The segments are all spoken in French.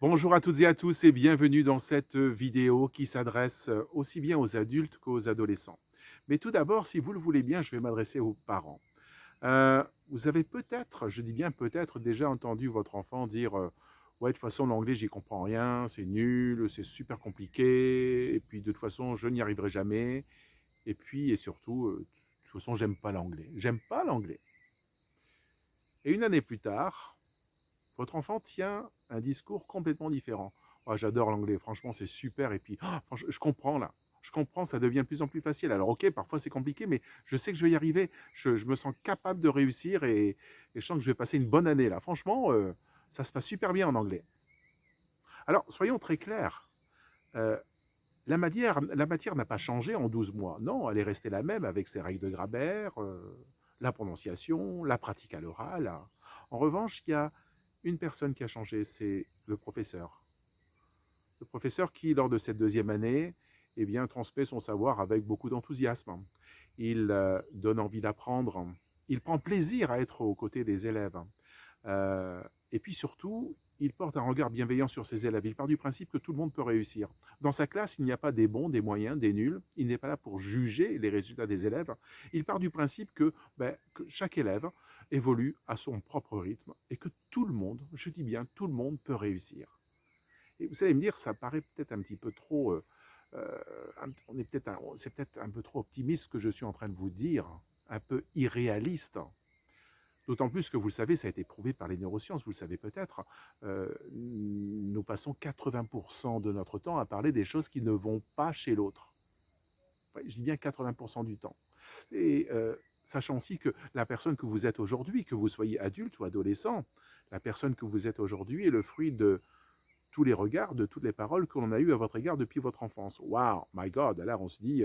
Bonjour à toutes et à tous et bienvenue dans cette vidéo qui s'adresse aussi bien aux adultes qu'aux adolescents. Mais tout d'abord, si vous le voulez bien, je vais m'adresser aux parents. Vous avez peut-être, je dis bien peut-être, déjà entendu votre enfant dire ouais, de toute façon, l'anglais, j'y comprends rien, c'est nul, c'est super compliqué, et puis de toute façon, je n'y arriverai jamais, et puis et surtout, de toute façon, j'aime pas l'anglais. J'aime pas l'anglais. Et une année plus tard, votre enfant tient un discours complètement différent. «Oh, j'adore l'anglais, franchement, c'est super et puis, je comprends là, je comprends, ça devient de plus en plus facile. Alors OK, parfois c'est compliqué, mais je sais que je vais y arriver. Je me sens capable de réussir et je sens que je vais passer une bonne année là. Franchement, ça se passe super bien en anglais». Alors soyons très clairs, heu, la matière n'a pas changé en 12 mois. Non, elle est restée la même avec ses règles de grammaire, la prononciation, la pratique à l'oral. En revanche, il y a une personne qui a changé, c'est le professeur. Le professeur qui, lors de cette deuxième année, eh bien, transmet son savoir avec beaucoup d'enthousiasme. Il donne envie d'apprendre. Il prend plaisir à être aux côtés des élèves. Euh, et puis surtout, il porte un regard bienveillant sur ses élèves. Il part du principe que tout le monde peut réussir. Dans sa classe, il n'y a pas des bons, des moyens, des nuls. Il n'est pas là pour juger les résultats des élèves. Il part du principe que chaque élève évolue à son propre rythme et que tout le monde, je dis bien tout le monde, peut réussir. Et vous allez me dire, ça paraît peut-être un petit peu trop, on est peut-être c'est peut-être un peu trop optimiste ce que je suis en train de vous dire, un peu irréaliste. D'autant plus que vous le savez, ça a été prouvé par les neurosciences, vous le savez peut-être, nous passons 80% de notre temps à parler des choses qui ne vont pas chez l'autre. Ouais, je dis bien 80% du temps. Et sachant aussi que la personne que vous êtes aujourd'hui, que vous soyez adulte ou adolescent, la personne que vous êtes aujourd'hui est le fruit de tous les regards, de toutes les paroles que l'on a eues à votre égard depuis votre enfance. Wow, my God, là on se dit,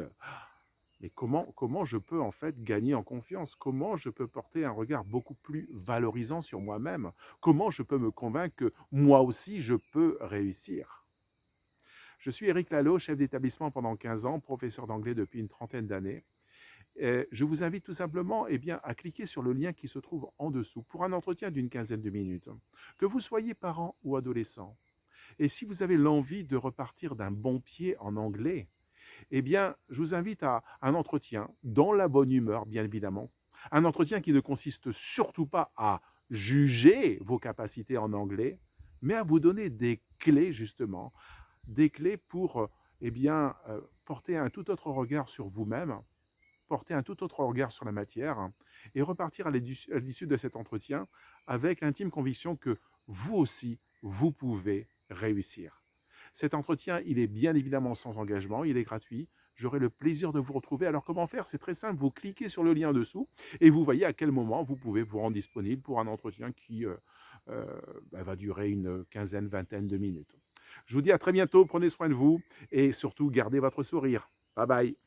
mais comment je peux en fait gagner en confiance? Comment je peux porter un regard beaucoup plus valorisant sur moi-même? Comment je peux me convaincre que moi aussi je peux réussir? Je suis Éric Lalo, chef d'établissement pendant 15 ans, professeur d'anglais depuis une trentaine d'années. Je vous invite tout simplement à cliquer sur le lien qui se trouve en dessous pour un entretien d'une quinzaine de minutes. Que vous soyez parent ou adolescent, et si vous avez l'envie de repartir d'un bon pied en anglais, je vous invite à un entretien dans la bonne humeur, bien évidemment. Un entretien qui ne consiste surtout pas à juger vos capacités en anglais, mais à vous donner des clés, justement, des clés pour porter un tout autre regard sur vous-même, porter un tout autre regard sur la matière et repartir à l'issue de cet entretien avec l'intime conviction que vous aussi, vous pouvez réussir. Cet entretien, il est bien évidemment sans engagement, il est gratuit. J'aurai le plaisir de vous retrouver. Alors comment faire? C'est très simple, vous cliquez sur le lien dessous et vous voyez à quel moment vous pouvez vous rendre disponible pour un entretien qui va durer une quinzaine, vingtaine de minutes. Je vous dis à très bientôt, prenez soin de vous et surtout gardez votre sourire. Bye bye.